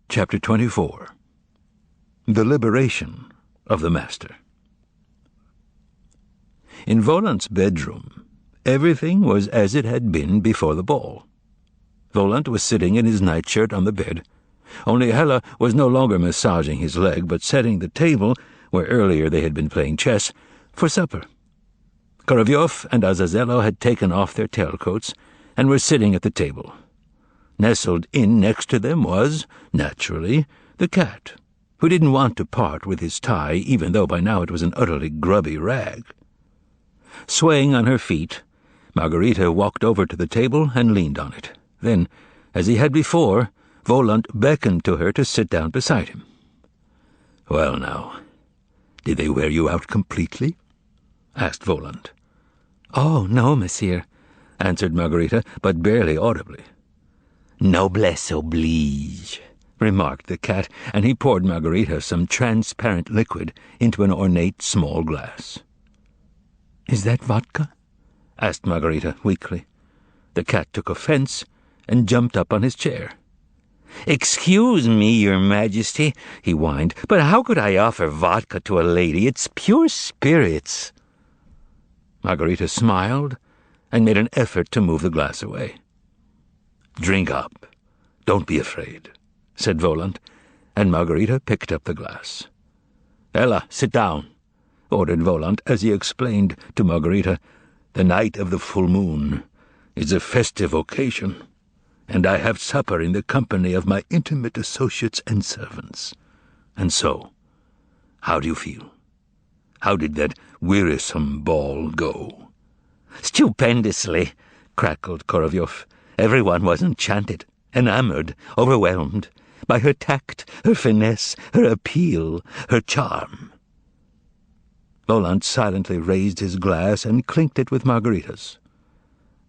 Chapter 24. The Liberation of the Master. In Volant's bedroom, everything was as it had been before the ball. Volant was sitting in his nightshirt on the bed, only Hella was no longer massaging his leg, but setting the table, where earlier they had been playing chess, for supper. Korovyov and Azazello had taken off their tailcoats and were sitting at the table. Nestled in next to them was, naturally, the cat, who didn't want to part with his tie, even though by now it was an utterly grubby rag. Swaying on her feet, Margarita walked over to the table and leaned on it. Then, as he had before, Volant beckoned to her to sit down beside him. "Well now, did they wear you out completely?" asked Volant. "Oh, no, monsieur," answered Margarita, but barely audibly. "Noblesse oblige," remarked the cat, and he poured Margarita some transparent liquid into an ornate small glass. "Is that vodka?" asked Margarita weakly. The cat took offense and jumped up on his chair. "Excuse me, Your Majesty," he whined, "but how could I offer vodka to a lady? It's pure spirits." Margarita smiled and made an effort to move the glass away. "Drink up. Don't be afraid," said Volant, and Margarita picked up the glass. "Ella, sit down," ordered Volant as he explained to Margarita, "the night of the full moon is a festive occasion, and I have supper in the company of my intimate associates and servants. And so, how do you feel? How did that wearisome ball go?" "Stupendously," crackled Korovyov. "Everyone was enchanted, enamored, overwhelmed by her tact, her finesse, her appeal, her charm." Volant silently raised his glass and clinked it with Margarita's.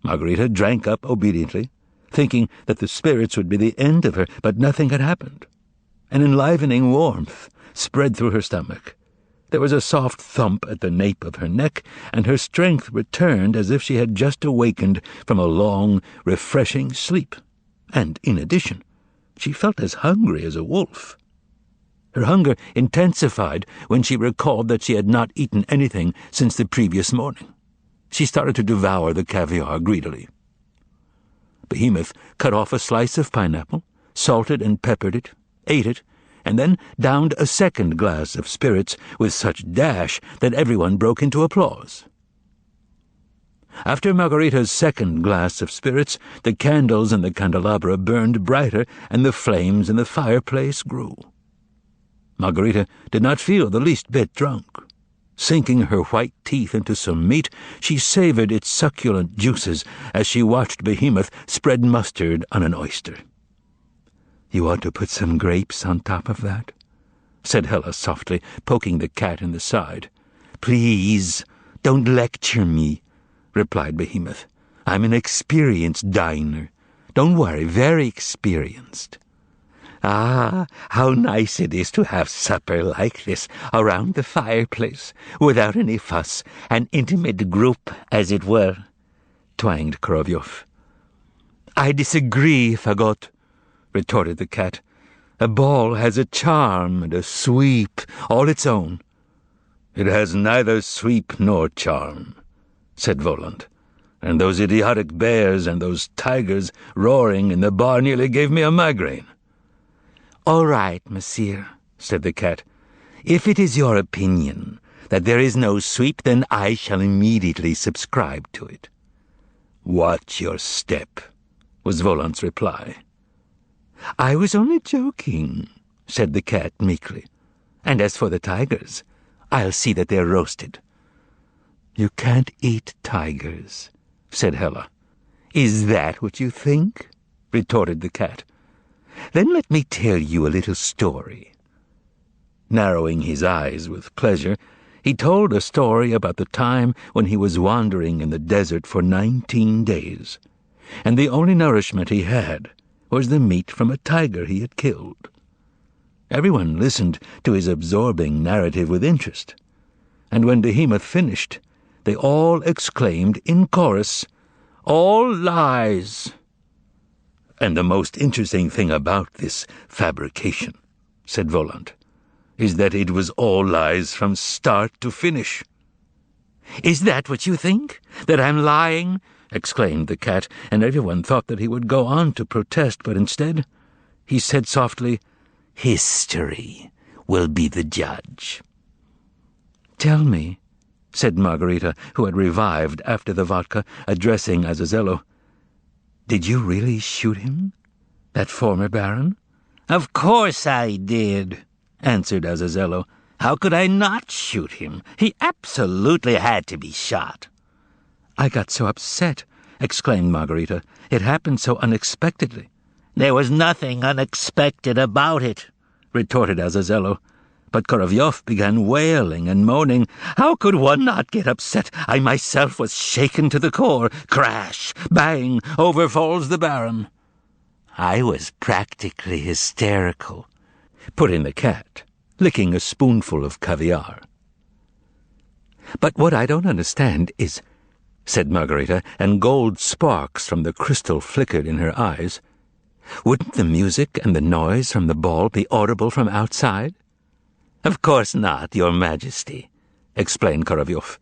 Margarita drank up obediently, thinking that the spirits would be the end of her, but nothing had happened. An enlivening warmth spread through her stomach. There was a soft thump at the nape of her neck, and her strength returned as if she had just awakened from a long, refreshing sleep. And, in addition, she felt as hungry as a wolf. Her hunger intensified when she recalled that she had not eaten anything since the previous morning. She started to devour the caviar greedily. Behemoth cut off a slice of pineapple, salted and peppered it, ate it, and then downed a second glass of spirits with such dash that everyone broke into applause. After Margarita's second glass of spirits, the candles in the candelabra burned brighter, and the flames in the fireplace grew. Margarita did not feel the least bit drunk. Sinking her white teeth into some meat, she savored its succulent juices as she watched Behemoth spread mustard on an oyster. "You ought to put some grapes on top of that," said Hella softly, poking the cat in the side. "Please, don't lecture me," replied Behemoth. "I'm an experienced diner. Don't worry, very experienced. Ah, how nice it is to have supper like this, around the fireplace, without any fuss, an intimate group, as it were," twanged Korovyov. "I disagree, fagot," retorted the cat. "A ball has a charm and a sweep all its own." "It has neither sweep nor charm," said Volant, "and those idiotic bears and those tigers roaring in the bar nearly gave me a migraine." "All right, monsieur," said the cat. "If it is your opinion that there is no sweep, then I shall immediately subscribe to it." "Watch your step," was Volant's reply. "I was only joking," said the cat meekly. "And as for the tigers, I'll see that they're roasted." "You can't eat tigers," said Hella. "Is that what you think?" retorted the cat. "Then let me tell you a little story." Narrowing his eyes with pleasure, he told a story about the time when he was wandering in the desert for 19 days, and the only nourishment he had was the meat from a tiger he had killed. Everyone listened to his absorbing narrative with interest, and when Behemoth finished, they all exclaimed in chorus, "All lies!" And the most interesting thing about this fabrication, said Voland, is that it was all lies from start to finish. Is that what you think? That I'm lying? Exclaimed the cat, and everyone thought that he would go on to protest, but instead he said softly, History will be the judge. Tell me, said Margarita, who had revived after the vodka, addressing Azazello, did you really shoot him, that former baron? Of course I did, answered Azazello. How could I not shoot him? He absolutely had to be shot. I got so upset, exclaimed Margarita. It happened so unexpectedly. There was nothing unexpected about it, retorted Azazello. But Korovyov began wailing and moaning. How could one not get upset? I myself was shaken to the core. Crash! Bang! Over falls the baron. I was practically hysterical, put in the cat, licking a spoonful of caviar. But what I don't understand is, said Margarita, and gold sparks from the crystal flickered in her eyes, wouldn't the music and the noise from the ball be audible from outside? Of course not, Your Majesty, explained Korovyov.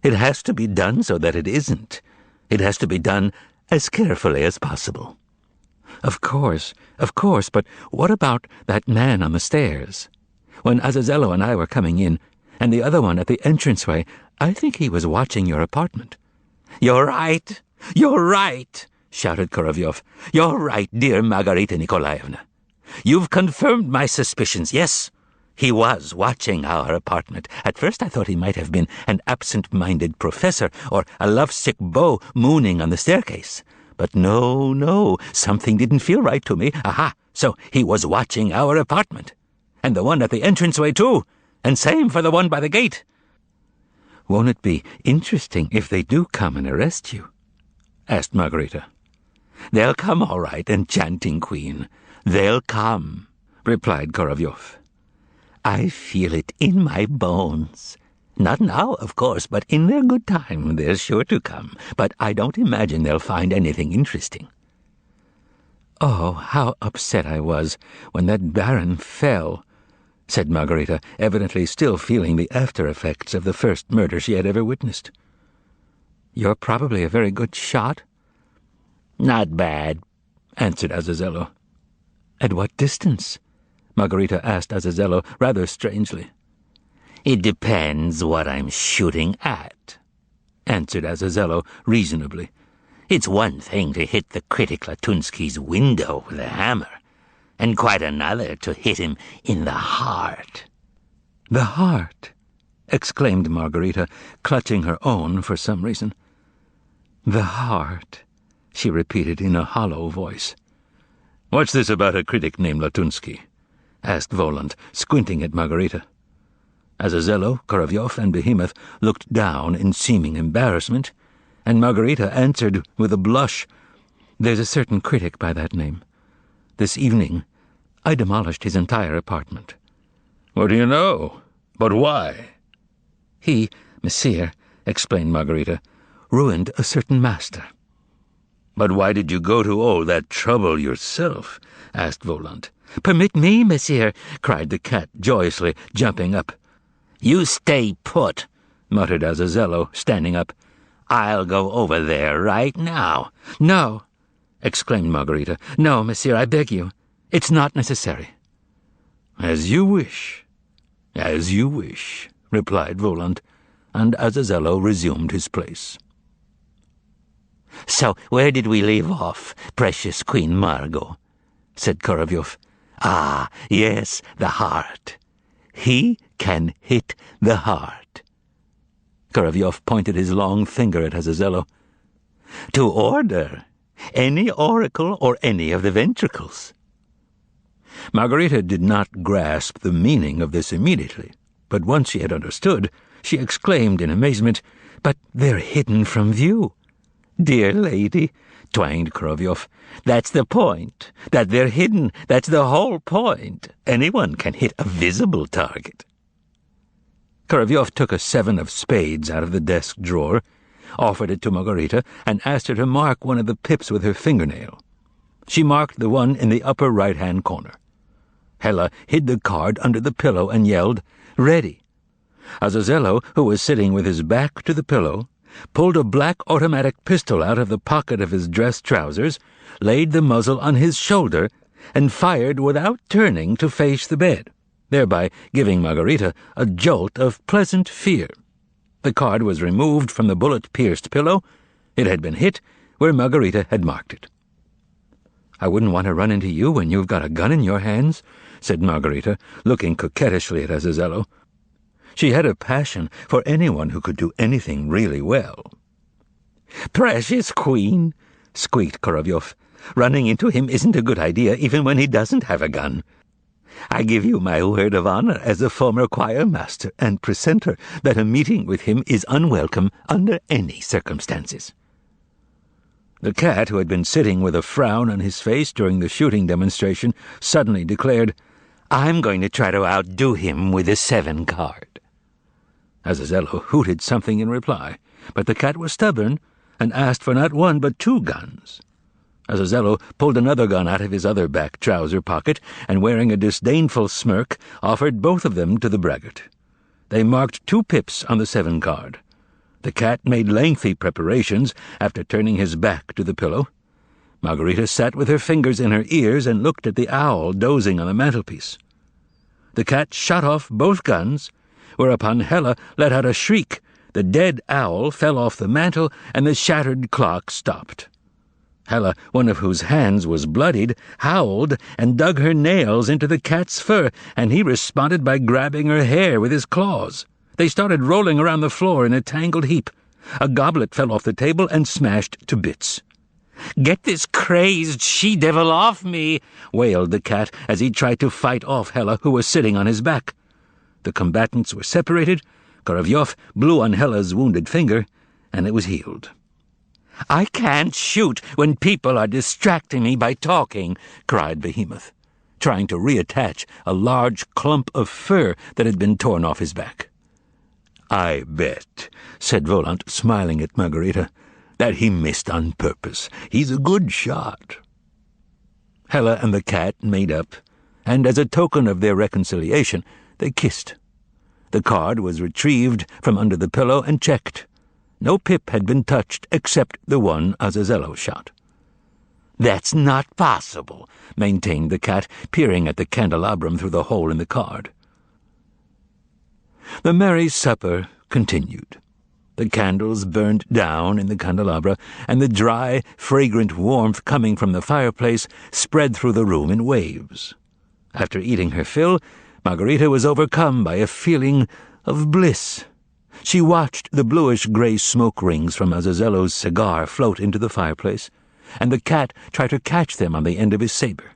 It has to be done so that it isn't. It has to be done as carefully as possible. Of course, but what about that man on the stairs? When Azazello and I were coming in, and the other one at the entranceway, I think he was watching your apartment. You're right, shouted Korovyov. You're right, dear Margarita Nikolaevna. You've confirmed my suspicions, yes. He was watching our apartment. At first I thought he might have been an absent-minded professor or a lovesick beau mooning on the staircase. But no, something didn't feel right to me. Aha, so he was watching our apartment. And the one at the entranceway, too. And same for the one by the gate. Won't it be interesting if they do come and arrest you? Asked Margarita. They'll come all right, enchanting queen. They'll come, replied Korovyov. I feel it in my bones. Not now, of course, but in their good time they're sure to come. But I don't imagine they'll find anything interesting. Oh, how upset I was when that baron fell, said Margarita, evidently still feeling the after-effects of the first murder she had ever witnessed. You're probably a very good shot? Not bad, answered Azazello. At what distance? Margarita asked Azazello rather strangely. It depends what I'm shooting at, answered Azazello reasonably. It's one thing to hit the critic Latunsky's window with a hammer, and quite another to hit him in the heart. The heart? Exclaimed Margarita, clutching her own for some reason. The heart, she repeated in a hollow voice. What's this about a critic named Latunsky? Asked Voland, squinting at Margarita. Azazello, Korovyov, and Behemoth looked down in seeming embarrassment, and Margarita answered with a blush, There's a certain critic by that name. This evening, I demolished his entire apartment. What do you know? But why? He, Messire, explained Margarita, ruined a certain master. But why did you go to all that trouble yourself? Asked Voland. Permit me, Messire, cried the cat joyously, jumping up. You stay put, muttered Azazello, standing up. I'll go over there right now. No, exclaimed Margarita. No, Messire, I beg you. It's not necessary. As you wish, replied Voland, and Azazello resumed his place. So where did we leave off, precious Queen Margot? Said Korovyov. Ah, yes, the heart. He can hit the heart. Korovyov pointed his long finger at Azazello. To order any oracle or any of the ventricles. Margarita did not grasp the meaning of this immediately, but once she had understood, she exclaimed in amazement, But they're hidden from view. Dear lady, twanged Korovyov, that's the point. That they're hidden, that's the whole point. Anyone can hit a visible target. Korovyov took a 7 of spades out of the desk drawer, offered it to Margarita, and asked her to mark one of the pips with her fingernail. She marked the one in the upper right-hand corner. Hela hid the card under the pillow and yelled, "Ready!" Azazello, who was sitting with his back to the pillow, pulled a black automatic pistol out of the pocket of his dress trousers, laid the muzzle on his shoulder, and fired without turning to face the bed, thereby giving Margarita a jolt of pleasant fear. The card was removed from the bullet-pierced pillow. It had been hit where Margarita had marked it. "I wouldn't want to run into you when you've got a gun in your hands," said Margarita, looking coquettishly at Azazello. She had a passion for anyone who could do anything really well. "Precious queen," squeaked Korovyov. "Running into him isn't a good idea even when he doesn't have a gun. I give you my word of honor as a former choir master and precentor that a meeting with him is unwelcome under any circumstances." The cat, who had been sitting with a frown on his face during the shooting demonstration, suddenly declared, "I'm going to try to outdo him with a 7 card." Azazello hooted something in reply, but the cat was stubborn and asked for not 1 but 2 guns. Azazello pulled another gun out of his other back trouser pocket and, wearing a disdainful smirk, offered both of them to the braggart. They marked 2 pips on the 7 card. The cat made lengthy preparations after turning his back to the pillow. Margarita sat with her fingers in her ears and looked at the owl dozing on the mantelpiece. The cat shot off both guns, whereupon Hela let out a shriek. The dead owl fell off the mantel, and the shattered clock stopped. Hela, one of whose hands was bloodied, howled and dug her nails into the cat's fur, and he responded by grabbing her hair with his claws. They started rolling around the floor in a tangled heap. A goblet fell off the table and smashed to bits. "Get this crazed she-devil off me!" wailed the cat as he tried to fight off Hela, who was sitting on his back. The combatants were separated. Korovyov blew on Hela's wounded finger, and it was healed. "I can't shoot when people are distracting me by talking," cried Behemoth, trying to reattach a large clump of fur that had been torn off his back. "I bet," said Volant, smiling at Margarita, "that he missed on purpose. He's a good shot." Hela and the cat made up, and as a token of their reconciliation, they kissed. The card was retrieved from under the pillow and checked. No pip had been touched except the one Azazello shot. "That's not possible," maintained the cat, peering at the candelabrum through the hole in the card. The merry supper continued. The candles burned down in the candelabra, and the dry, fragrant warmth coming from the fireplace spread through the room in waves. After eating her fill, Margarita was overcome by a feeling of bliss. She watched the bluish-gray smoke rings from Azazello's cigar float into the fireplace, and the cat try to catch them on the end of his saber.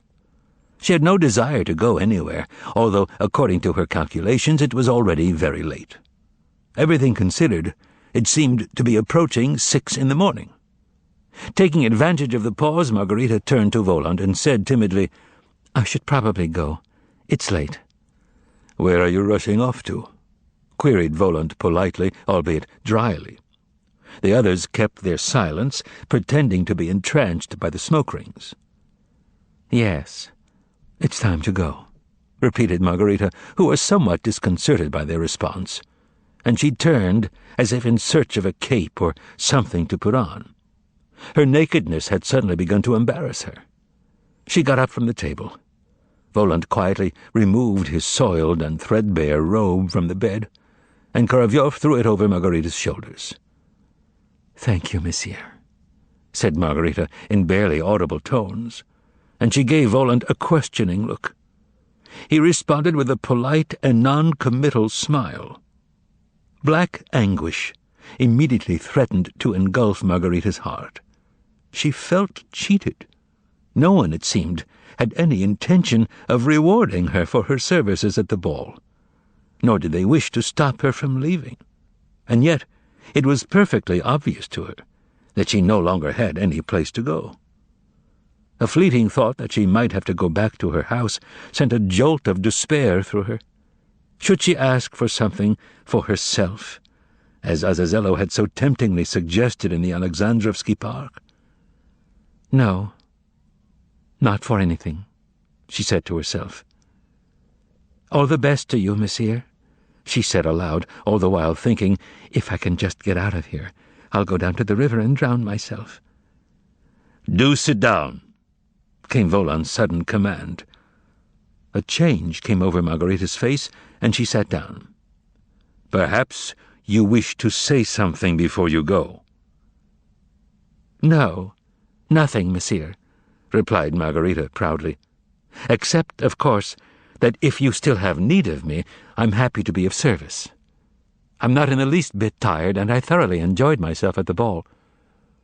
She had no desire to go anywhere, although, according to her calculations, it was already very late. Everything considered, it seemed to be approaching 6 in the morning. Taking advantage of the pause, Margarita turned to Volant and said timidly, "I should probably go. It's late." "Where are you rushing off to?" queried Volant politely, albeit dryly. The others kept their silence, pretending to be entranced by the smoke rings. "Yes, it's time to go," repeated Margarita, who was somewhat disconcerted by their response, and she turned as if in search of a cape or something to put on. Her nakedness had suddenly begun to embarrass her. She got up from the table. Volant quietly removed his soiled and threadbare robe from the bed, and Korovyov threw it over Margarita's shoulders. "Thank you, monsieur," said Margarita in barely audible tones, and she gave Volant a questioning look. He responded with a polite and non-committal smile. Black anguish immediately threatened to engulf Margarita's heart. She felt cheated. No one, it seemed, had any intention of rewarding her for her services at the ball, nor did they wish to stop her from leaving. And yet it was perfectly obvious to her that she no longer had any place to go. A fleeting thought that she might have to go back to her house sent a jolt of despair through her. Should she ask for something for herself, as Azazello had so temptingly suggested in the Alexandrovsky Park? No. Not for anything, she said to herself. All the best to you, monsieur, she said aloud, all the while thinking, if I can just get out of here, I'll go down to the river and drown myself. Do sit down, came Voland's sudden command. A change came over Margarita's face, and she sat down. Perhaps you wish to say something before you go. No, nothing, monsieur, replied Margarita proudly. Except, of course, that if you still have need of me, I'm happy to be of service. I'm not in the least bit tired, and I thoroughly enjoyed myself at the ball.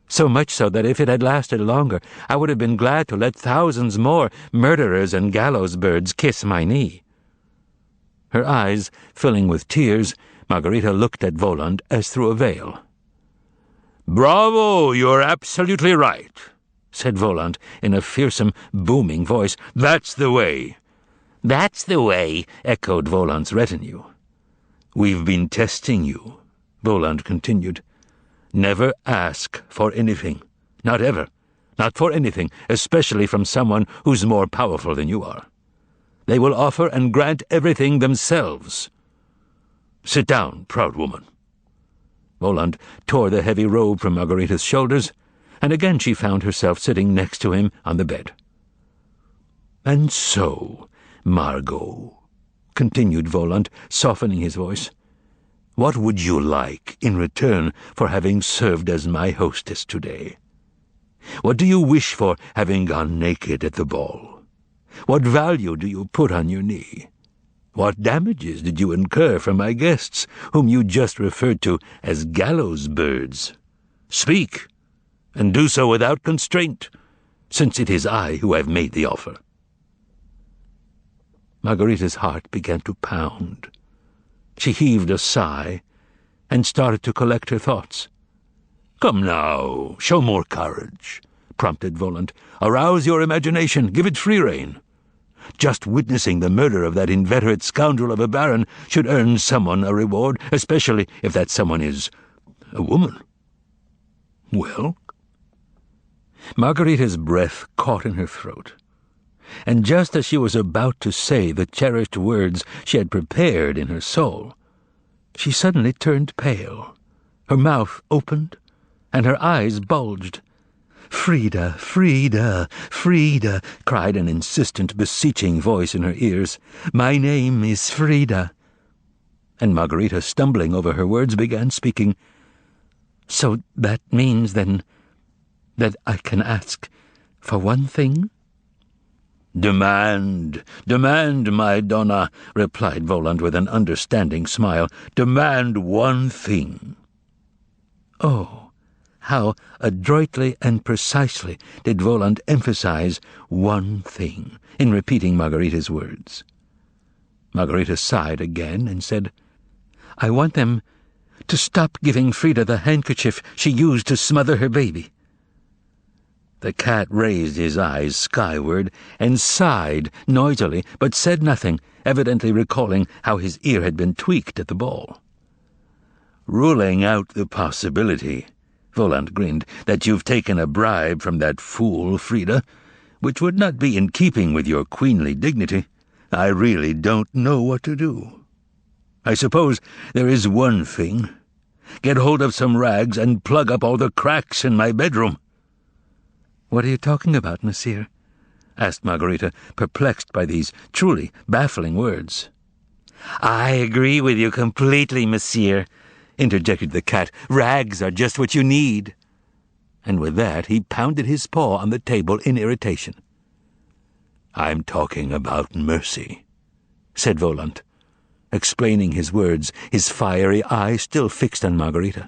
So much so that if it had lasted longer, I would have been glad to let thousands more murderers and gallows birds kiss my knee. Her eyes filling with tears, Margarita looked at Voland as through a veil. "Bravo, you're absolutely right," said Voland in a fearsome, booming voice. "That's the way." "That's the way," echoed Voland's retinue. "We've been testing you," Voland continued. "Never ask for anything. Not ever. Not for anything, especially from someone who's more powerful than you are. They will offer and grant everything themselves. Sit down, proud woman." Voland tore the heavy robe from Margarita's shoulders, and again she found herself sitting next to him on the bed. "And so, Margot," continued Voland, softening his voice, "what would you like in return for having served as my hostess today? What do you wish for having gone naked at the ball? What value do you put on your knee? What damages did you incur from my guests, whom you just referred to as gallows birds? Speak, and do so without constraint, since it is I who have made the offer." Margarita's heart began to pound. She heaved a sigh and started to collect her thoughts. "Come now, show more courage," prompted Voland. "Arouse your imagination, give it free rein. Just witnessing the murder of that inveterate scoundrel of a baron should earn someone a reward, especially if that someone is a woman. Well?" Margarita's breath caught in her throat, and just as she was about to say the cherished words she had prepared in her soul, she suddenly turned pale. Her mouth opened, and her eyes bulged. "Frida, Frida, Frida," cried an insistent, beseeching voice in her ears. "My name is Frida." And Margarita, stumbling over her words, began speaking. "So that means, then, that I can ask for one thing?" "Demand, my donna," replied Voland with an understanding smile. "Demand one thing." Oh, how adroitly and precisely did Voland emphasize one thing in repeating Margarita's words. Margarita sighed again and said, "I want them to stop giving Frida the handkerchief she used to smother her baby." The cat raised his eyes skyward and sighed noisily, but said nothing, evidently recalling how his ear had been tweaked at the ball. "Ruling out the possibility," Voland grinned, "that you've taken a bribe from that fool Frida, which would not be in keeping with your queenly dignity, I really don't know what to do. I suppose there is one thing. Get hold of some rags and plug up all the cracks in my bedroom." "What are you talking about, monsieur?" asked Margarita, perplexed by these truly baffling words. "I agree with you completely, monsieur," interjected the cat. "Rags are just what you need." And with that he pounded his paw on the table in irritation. "I'm talking about mercy," said Voland, explaining his words, his fiery eye still fixed on Margarita.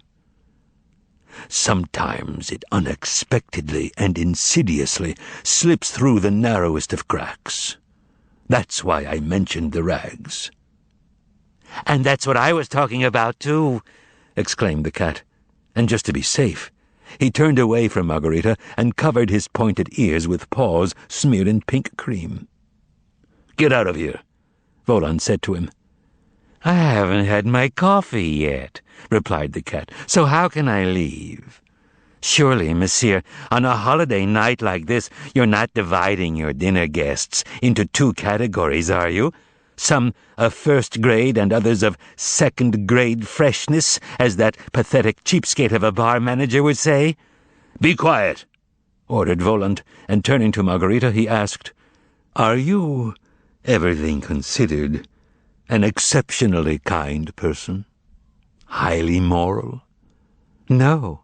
"Sometimes it unexpectedly and insidiously slips through the narrowest of cracks. That's why I mentioned the rags." "And that's what I was talking about, too," exclaimed the cat. And just to be safe, he turned away from Margarita and covered his pointed ears with paws smeared in pink cream. "Get out of here," Voland said to him. "I haven't had my coffee yet," replied the cat, "so how can I leave?" Surely, monsieur, on a holiday night like this, you're not dividing your dinner guests into two categories, are you? Some of first grade and others of second grade freshness, as that pathetic cheapskate of a bar manager would say? "Be quiet," ordered Voland, and turning to Margarita, he asked, "Are you, everything considered, an exceptionally kind person? Highly moral?" "No,"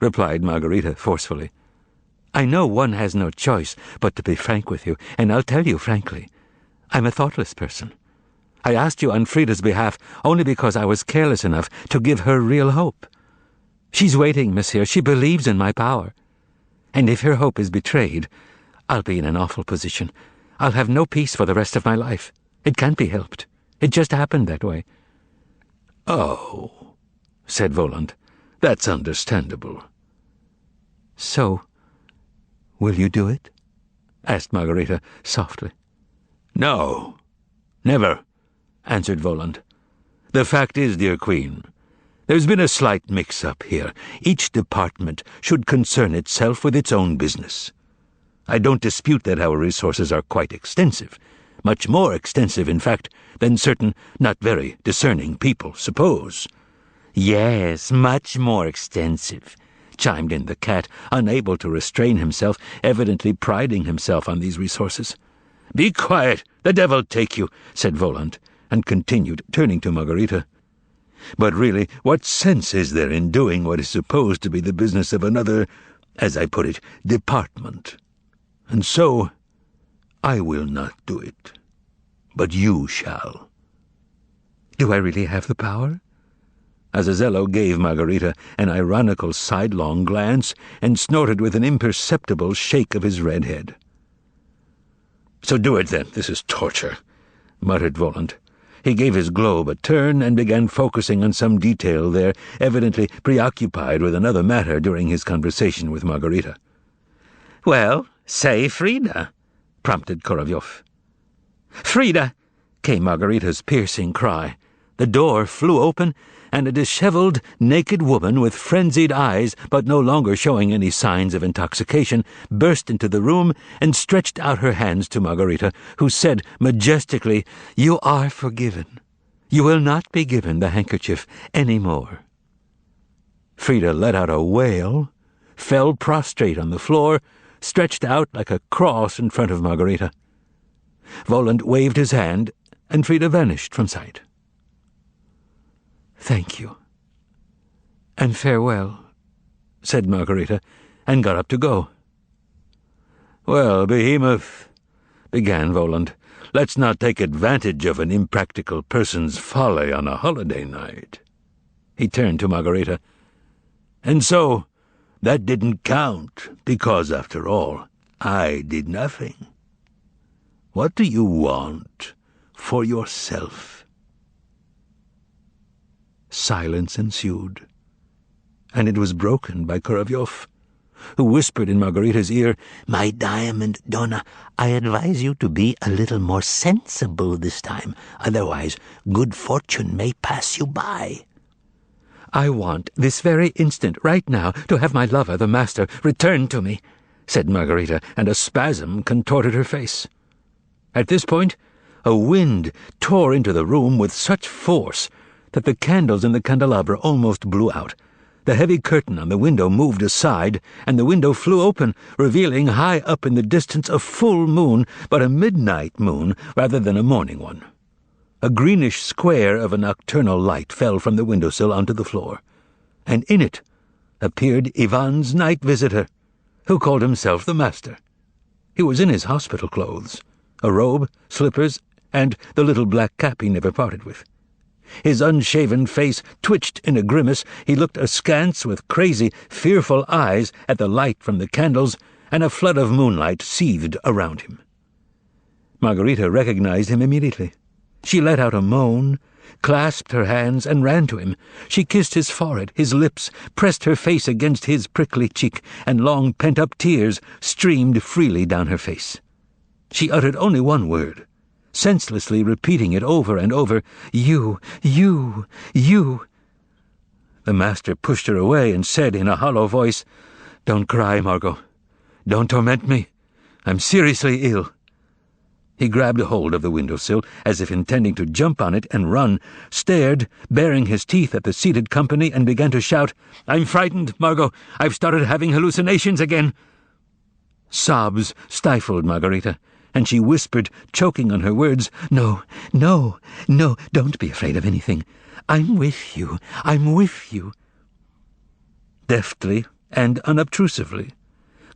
replied Margarita forcefully. "I know one has no choice but to be frank with you, and I'll tell you frankly. I'm a thoughtless person. I asked you on Frida's behalf only because I was careless enough to give her real hope. She's waiting, monsieur. She believes in my power. And if her hope is betrayed, I'll be in an awful position. I'll have no peace for the rest of my life. It can't be helped. It just happened that way." "Oh," said Voland, "that's understandable." "So, will you do it?" asked Margarita softly. "No, never," answered Voland. "The fact is, dear Queen, there's been a slight mix-up here. Each department should concern itself with its own business. I don't dispute that our resources are quite extensive, much more extensive, in fact, than certain not very discerning people suppose." "Yes, much more extensive," chimed in the cat, unable to restrain himself, evidently priding himself on these resources. "Be quiet, the devil take you," said Voland, and continued, turning to Margarita. "But really, what sense is there in doing what is supposed to be the business of another, as I put it, department? And so, I will not do it. But you shall." "Do I really have the power?" Azazello gave Margarita an ironical sidelong glance and snorted with an imperceptible shake of his red head. "So do it, then. This is torture," muttered Voland. He gave his globe a turn and began focusing on some detail there, evidently preoccupied with another matter during his conversation with Margarita. "Well, say Frida," prompted Korolyov. "Frida!" came Margarita's piercing cry. The door flew open, and a disheveled, naked woman with frenzied eyes, but no longer showing any signs of intoxication, burst into the room and stretched out her hands to Margarita, who said majestically, "You are forgiven. You will not be given the handkerchief any more." Frida let out a wail, fell prostrate on the floor, stretched out like a cross in front of Margarita. Voland waved his hand, and Frida vanished from sight. "Thank you, and farewell," said Margarita, and got up to go. "Well, Behemoth," began Voland, "let's not take advantage of an impractical person's folly on a holiday night." He turned to Margarita. "And so, that didn't count, because, after all, I did nothing. What do you want for yourself?" Silence ensued, and it was broken by Korolyov, who whispered in Margarita's ear, "My diamond Donna, I advise you to be a little more sensible this time, otherwise good fortune may pass you by." "I want, this very instant, right now, to have my lover, the master, returned to me," said Margarita, and a spasm contorted her face. At this point, a wind tore into the room with such force that the candles in the candelabra almost blew out. The heavy curtain on the window moved aside, and the window flew open, revealing high up in the distance a full moon, but a midnight moon rather than a morning one. A greenish square of a nocturnal light fell from the windowsill onto the floor, and in it appeared Ivan's night visitor, who called himself the master. He was in his hospital clothes, a robe, slippers, and the little black cap he never parted with. His unshaven face twitched in a grimace. He looked askance with crazy, fearful eyes at the light from the candles, and a flood of moonlight seethed around him. Margarita recognized him immediately. She let out a moan, clasped her hands, and ran to him. She kissed his forehead, his lips, pressed her face against his prickly cheek, and long pent-up tears streamed freely down her face. She uttered only one word, senselessly repeating it over and over, "You, you, you." The master pushed her away and said in a hollow voice, Don't cry, Margot. Don't torment me. I'm seriously ill." He grabbed a hold of the windowsill, as if intending to jump on it and run, stared, baring his teeth at the seated company, and began to shout, "I'm frightened, Margot. I've started having hallucinations again." Sobs stifled Margarita, and she whispered, choking on her words, "No, no, no, don't be afraid of anything. I'm with you. I'm with you." Deftly and unobtrusively,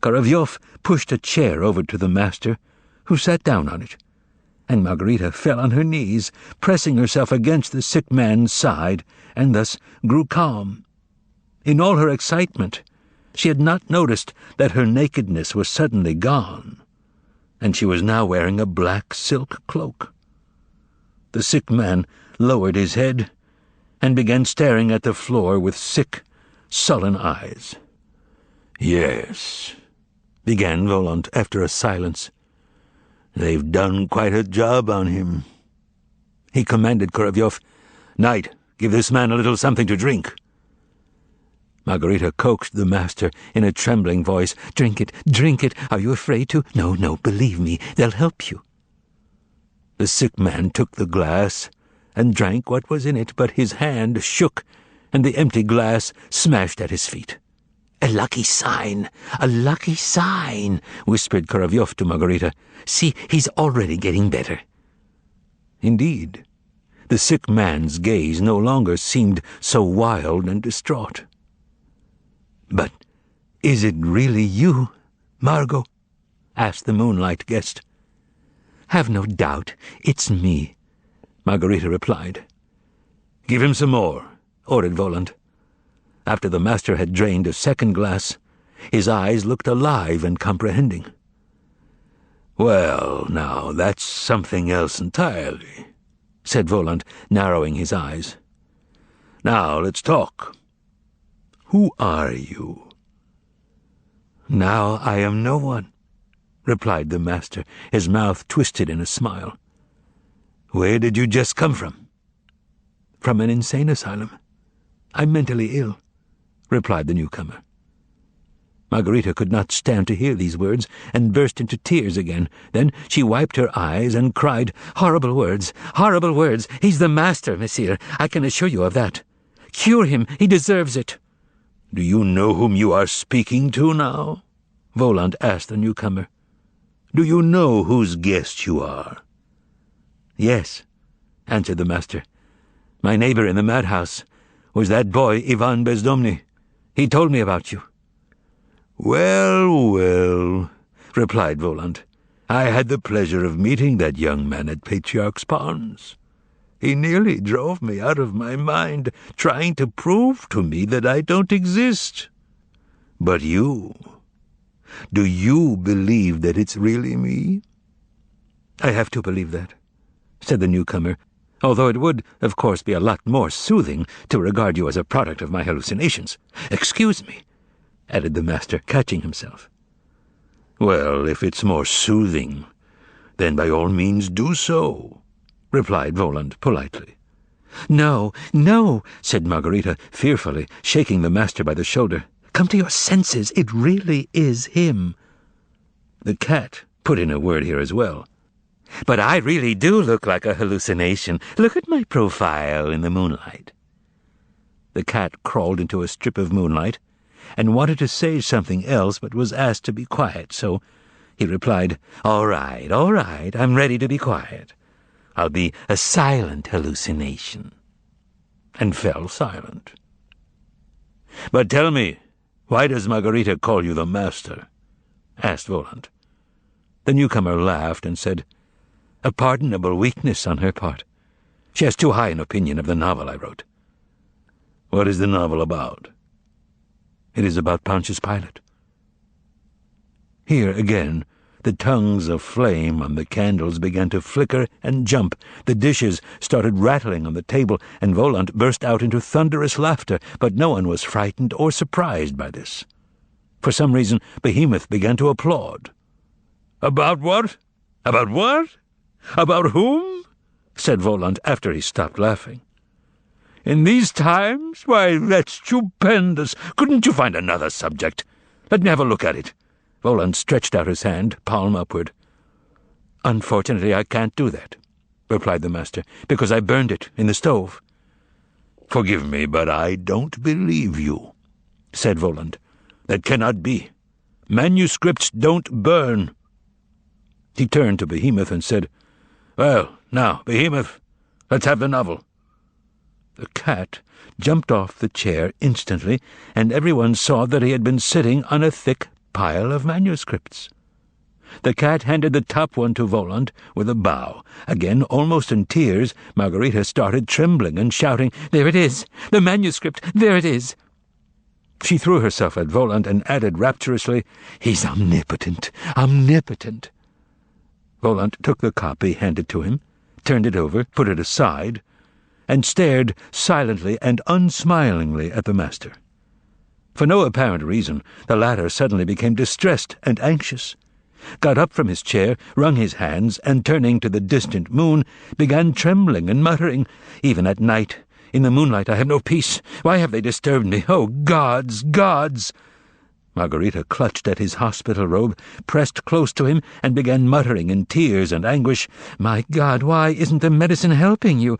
Korovyov pushed a chair over to the master, who sat down on it, and Margarita fell on her knees, pressing herself against the sick man's side, and thus grew calm. In all her excitement, she had not noticed that her nakedness was suddenly gone, and she was now wearing a black silk cloak. The sick man lowered his head and began staring at the floor with sick, sullen eyes. "Yes," began Volant after a silence. "They've done quite a job on him." He commanded Korovyov, "Knight, give this man a little something to drink." Margarita coaxed the master in a trembling voice, "Drink it, drink it. Are you afraid to? No, no, believe me, they'll help you." The sick man took the glass and drank what was in it, but his hand shook, and the empty glass smashed at his feet. "A lucky sign, a lucky sign," whispered Korovyov to Margarita. "See, he's already getting better." Indeed, the sick man's gaze no longer seemed so wild and distraught. "But is it really you, Margot?" asked the moonlight guest. "Have no doubt, it's me," Margarita replied. "Give him some more," ordered Volant. After the master had drained a second glass, his eyes looked alive and comprehending. "Well, now, that's something else entirely," said Volant, narrowing his eyes. "Now, let's talk. Who are you?" "Now I am no one," replied the master, his mouth twisted in a smile. "Where did you just come from?" "From an insane asylum. I'm mentally ill," replied the newcomer. Margarita could not stand to hear these words, and burst into tears again. Then she wiped her eyes and cried, "Horrible words, horrible words! He's the master, monsieur, I can assure you of that. Cure him, he deserves it." "Do you know whom you are speaking to now?" Volant asked the newcomer. "Do you know whose guest you are?" "Yes," answered the master. "My neighbor in the madhouse was that boy Ivan Bezdomny. He told me about you." "Well, well," replied Volant. "I had the pleasure of meeting that young man at Patriarch's Ponds. He nearly drove me out of my mind, trying to prove to me that I don't exist. But you, do you believe that it's really me?" "I have to believe that," said the newcomer, "although it would, of course, be a lot more soothing to regard you as a product of my hallucinations. Excuse me," added the master, catching himself. "Well, if it's more soothing, then by all means do so," replied Volant politely. "No, no," said Margarita fearfully, shaking the master by the shoulder. "Come to your senses, it really is him." The cat put in a word here as well. "But I really do look like a hallucination. Look at my profile in the moonlight." The cat crawled into a strip of moonlight and wanted to say something else, but was asked to be quiet, so he replied, all right, I'm ready to be quiet. I'll be a silent hallucination," and fell silent. "But tell me, why does Margarita call you the master?" asked Volant. The newcomer laughed and said, "A pardonable weakness on her part. She has too high an opinion of the novel I wrote." "What is the novel about?" "It is about Pontius Pilate." Here again the tongues of flame on the candles began to flicker and jump. The dishes started rattling on the table, and Volant burst out into thunderous laughter, but no one was frightened or surprised by this. For some reason, Behemoth began to applaud. "About what? About what? About whom?" said Volant after he stopped laughing. "In these times? Why, that's stupendous. Couldn't you find another subject? Let me have a look at it." Voland stretched out his hand, palm upward. "Unfortunately, I can't do that," replied the master, "because I burned it in the stove." "Forgive me, but I don't believe you," said Voland. "That cannot be. Manuscripts don't burn." He turned to Behemoth and said, "Well, now, Behemoth, let's have the novel." The cat jumped off the chair instantly, and everyone saw that he had been sitting on a thick pile of manuscripts. The cat handed the top one to Voland with a bow. Again, almost in tears, Margarita started trembling and shouting, "There it is! The manuscript! There it is!" She threw herself at Voland and added rapturously, "He's omnipotent! Omnipotent!" Voland took the copy handed to him, turned it over, put it aside, and stared silently and unsmilingly at the master. For no apparent reason, the latter suddenly became distressed and anxious, got up from his chair, wrung his hands, and turning to the distant moon, began trembling and muttering, "Even at night, in the moonlight, I have no peace. Why have they disturbed me? Oh, gods, gods!" Margarita clutched at his hospital robe, pressed close to him, and began muttering in tears and anguish, "My God, why isn't the medicine helping you?"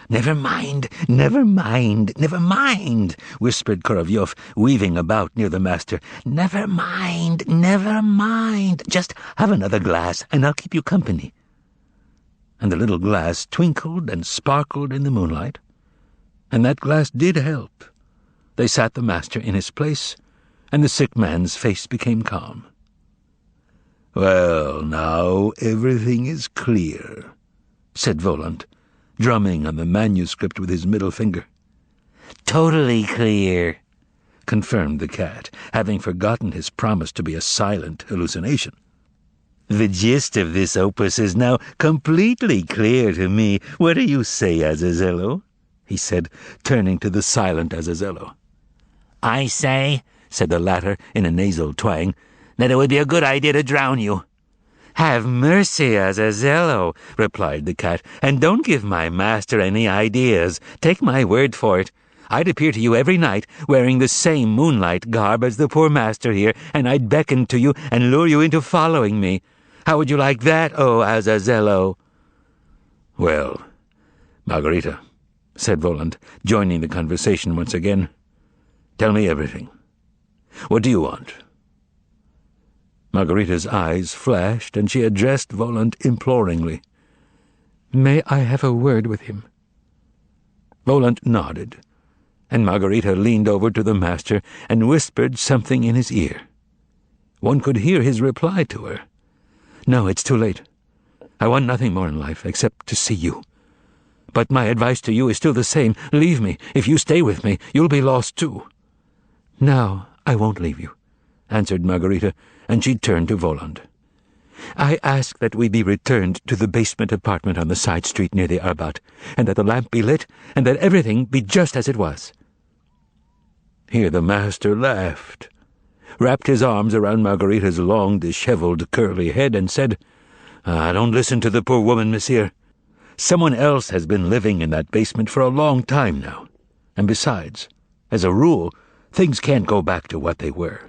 "Never mind, never mind, never mind," whispered Korovyov, weaving about near the master. "Never mind, never mind. Just have another glass, and I'll keep you company." And the little glass twinkled and sparkled in the moonlight, and that glass did help. They sat the master in his place, and the sick man's face became calm. "Well, now everything is clear," said Voland, drumming on the manuscript with his middle finger. "Totally clear," confirmed the cat, having forgotten his promise to be a silent hallucination. "The gist of this opus is now completely clear to me. What do you say, Azazello?" he said, turning to the silent Azazello. "I say," said the latter in a nasal twang, "that it would be a good idea to drown you." "Have mercy, Azazello," replied the cat, "and don't give my master any ideas. Take my word for it. I'd appear to you every night wearing the same moonlight garb as the poor master here, and I'd beckon to you and lure you into following me. How would you like that, oh Azazello?" "Well, Margarita," said Voland, joining the conversation once again, "tell me everything. What do you want?" Margarita's eyes flashed, and she addressed Voland imploringly. "May I have a word with him?" Voland nodded, and Margarita leaned over to the master and whispered something in his ear. One could hear his reply to her. "No, it's too late. I want nothing more in life except to see you. But my advice to you is still the same. Leave me. If you stay with me, you'll be lost too." "No, I won't leave you," answered Margarita, and she turned to Voland. "I ask that we be returned to the basement apartment on the side street near the Arbat, and that the lamp be lit, and that everything be just as it was." Here the master laughed, wrapped his arms around Margarita's long, disheveled, curly head, and said, "Don't listen to the poor woman, monsieur. Someone else has been living in that basement for a long time now, and besides, as a rule, things can't go back to what they were."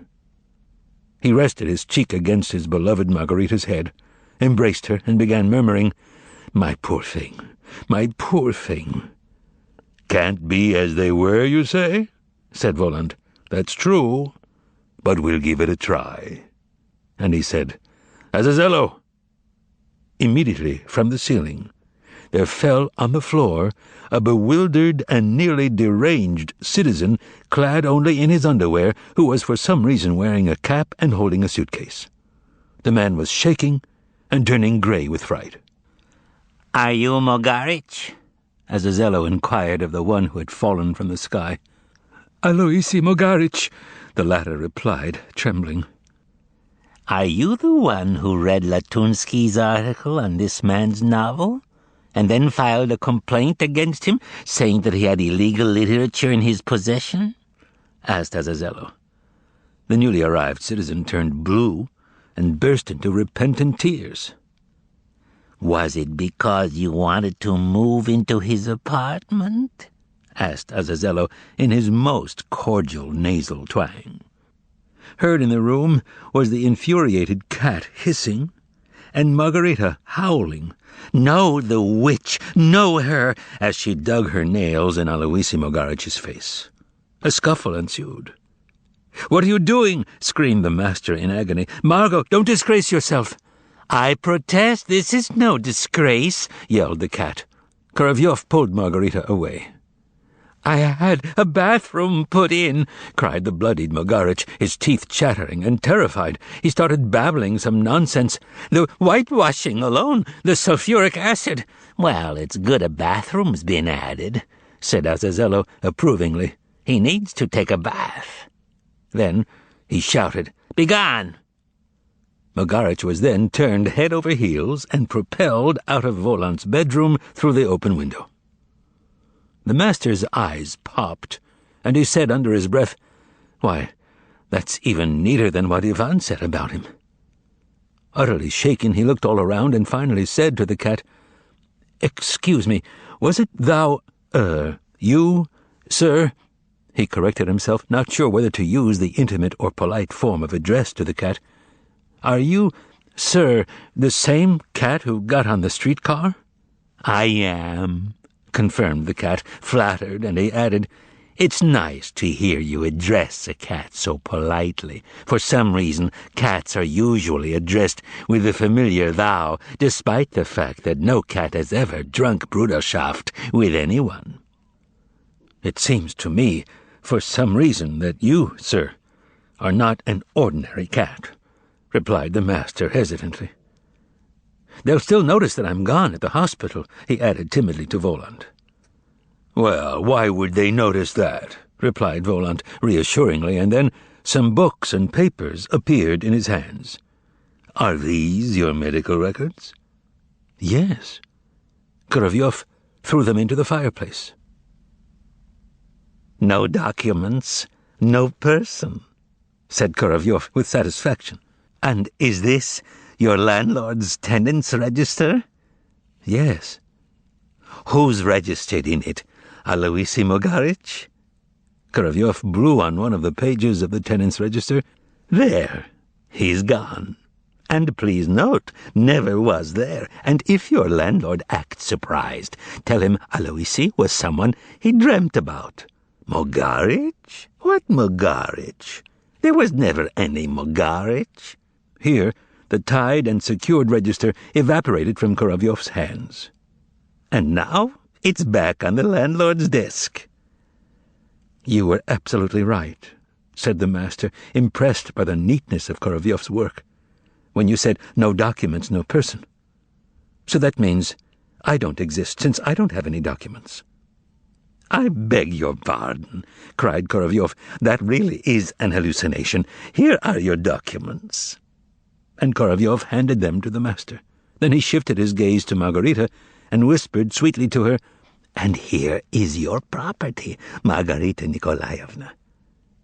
He rested his cheek against his beloved Margarita's head, embraced her, and began murmuring, "My poor thing, my poor thing." "Can't be as they were, you say?" said Voland. "That's true, but we'll give it a try." And he said, "Azazello!" Immediately, from the ceiling, there fell on the floor a bewildered and nearly deranged citizen, clad only in his underwear, who was for some reason wearing a cap and holding a suitcase. The man was shaking and turning grey with fright. "Are you Margarit?" Azazello inquired of the one who had fallen from the sky. "Aloisi Margarit," the latter replied, trembling. "Are you the one who read Latunsky's article on this man's novel, and then filed a complaint against him, saying that he had illegal literature in his possession?" asked Azazello. The newly arrived citizen turned blue and burst into repentant tears. "Was it because you wanted to move into his apartment?" asked Azazello in his most cordial nasal twang. Heard in the room was the infuriated cat hissing, and Margarita howling, "Know the witch! Know her!" as she dug her nails in Aloisi Mogaric's face. A scuffle ensued. "What are you doing?" screamed the master in agony. "Margot, don't disgrace yourself." "I protest, this is no disgrace," yelled the cat. Korovyov pulled Margarita away. "I had a bathroom put in," cried the bloodied Mogarich, his teeth chattering, and terrified. He started babbling some nonsense. "The whitewashing alone, the sulfuric acid." "Well, it's good a bathroom's been added," said Azazello approvingly. "He needs to take a bath." Then he shouted, "Begone!" Mogarich was then turned head over heels and propelled out of Voland's bedroom through the open window. The master's eyes popped, and he said under his breath, "Why, that's even neater than what Ivan said about him." Utterly shaken, he looked all around and finally said to the cat, "Excuse me, was it you, sir?" He corrected himself, not sure whether to use the intimate or polite form of address to the cat. "Are you, sir, the same cat who got on the streetcar?" "I am," confirmed the cat, flattered, and he added, "It's nice to hear you address a cat so politely. For some reason, cats are usually addressed with the familiar thou, despite the fact that no cat has ever drunk Bruderschaft with anyone." "It seems to me, for some reason, that you, sir, are not an ordinary cat," replied the master hesitantly. "They'll still notice that I'm gone at the hospital," he added timidly to Voland. "Well, why would they notice that?" replied Voland reassuringly, and then some books and papers appeared in his hands. "Are these your medical records?" "Yes." Korovyov threw them into the fireplace. "No documents, no person," said Korovyov with satisfaction. "And is this your landlord's tenants' register?" "Yes." "Who's registered in it? Aloisi Mogarich?" Korovyov blew on one of the pages of the tenants' register. "There, he's gone. And please note, never was there. And if your landlord acts surprised, tell him Aloisi was someone he dreamt about." "Mogarich? What Mogarich? There was never any Mogarich." Here, the tied and secured register evaporated from Korovyov's hands. "And now it's back on the landlord's desk." "You were absolutely right," said the master, impressed by the neatness of Korovyov's work, "when you said no documents, no person. So that means I don't exist, since I don't have any documents." "I beg your pardon," cried Korovyov. "That really is an hallucination. Here are your documents." And Korovyov handed them to the master. Then he shifted his gaze to Margarita and whispered sweetly to her, "And here is your property, Margarita Nikolaevna."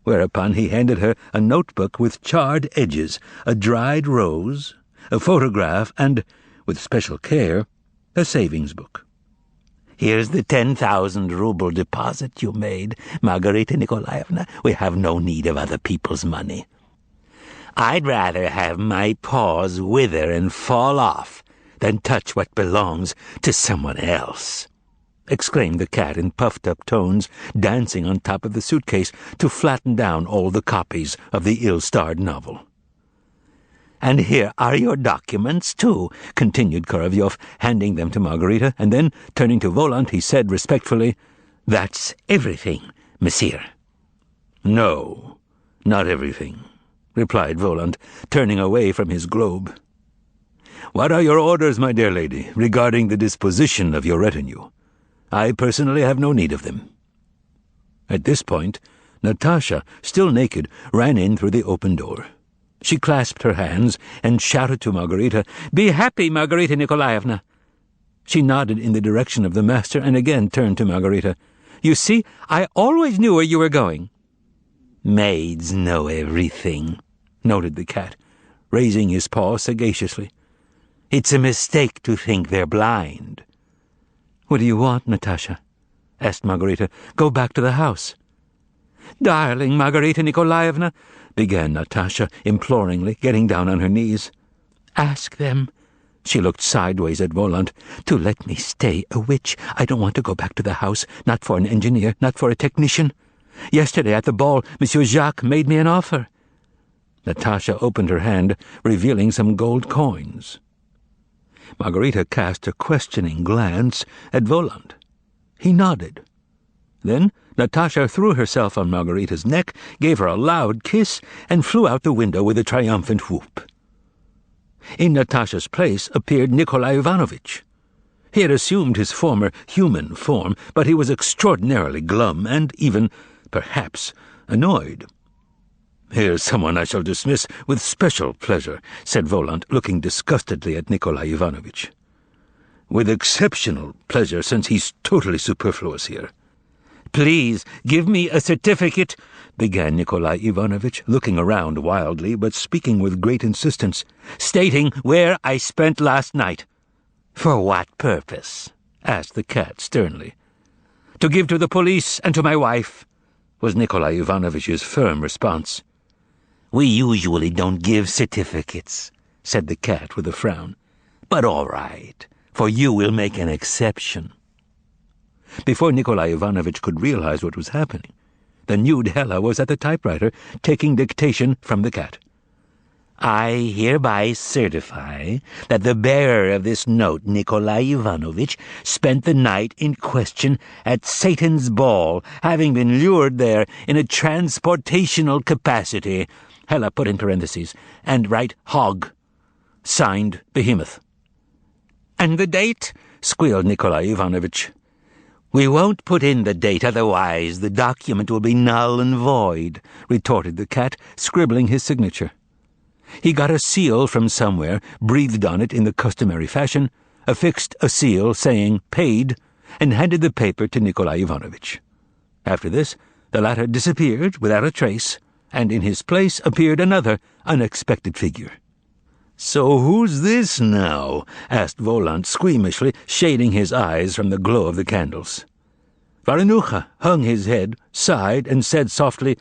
Whereupon he handed her a notebook with charred edges, a dried rose, a photograph, and, with special care, a savings book. "Here's the 10,000-ruble deposit you made, Margarita Nikolaevna. We have no need of other people's money." "I'd rather have my paws wither and fall off than touch what belongs to someone else," exclaimed the cat in puffed-up tones, dancing on top of the suitcase to flatten down all the copies of the ill-starred novel. "And here are your documents, too," continued Korovyov, handing them to Margarita, and then, turning to Voland, he said respectfully, "That's everything, monsieur." "No, not everything," replied Voland, turning away from his globe. "What are your orders, my dear lady, regarding the disposition of your retinue? I personally have no need of them." At this point, Natasha, still naked, ran in through the open door. She clasped her hands and shouted to Margarita, "Be happy, Margarita Nikolaevna!" She nodded in the direction of the master and again turned to Margarita. "You see, I always knew where you were going." "Maids know everything," noted the cat, raising his paw sagaciously. "It's a mistake to think they're blind." "What do you want, Natasha?" asked Margarita. "Go back to the house." "Darling Margarita Nikolaevna," began Natasha imploringly, getting down on her knees. "Ask them," she looked sideways at Voland, "to let me stay a witch. I don't want to go back to the house, not for an engineer, not for a technician. Yesterday at the ball, Monsieur Jacques made me an offer." Natasha opened her hand, revealing some gold coins. Margarita cast a questioning glance at Voland. He nodded. Then Natasha threw herself on Margarita's neck, gave her a loud kiss, and flew out the window with a triumphant whoop. In Natasha's place appeared Nikolai Ivanovich. He had assumed his former human form, but he was extraordinarily glum and even, perhaps, annoyed. "Here's someone I shall dismiss with special pleasure," said Voland, looking disgustedly at Nikolai Ivanovich. "With exceptional pleasure, since he's totally superfluous here." "Please, give me a certificate," began Nikolai Ivanovich, looking around wildly, but speaking with great insistence, "stating where I spent last night." "For what purpose?" asked the cat sternly. "To give to the police and to my wife," was Nikolai Ivanovich's firm response. "We usually don't give certificates," said the cat with a frown. "But all right, for you we'll make an exception." Before Nikolai Ivanovich could realize what was happening, the nude Hella was at the typewriter, taking dictation from the cat. "I hereby certify that the bearer of this note, Nikolai Ivanovich, spent the night in question at Satan's ball, having been lured there in a transportational capacity," Hella put in parentheses, "and write hog. Signed, Behemoth." "And the date?" squealed Nikolai Ivanovich. "We won't put in the date, otherwise the document will be null and void," retorted the cat, scribbling his signature. He got a seal from somewhere, breathed on it in the customary fashion, affixed a seal saying "paid," and handed the paper to Nikolai Ivanovich. After this, the latter disappeared without a trace, and in his place appeared another unexpected figure. "So who's this now?" asked Voland squeamishly, shading his eyes from the glow of the candles. Varanucha hung his head, sighed, and said softly,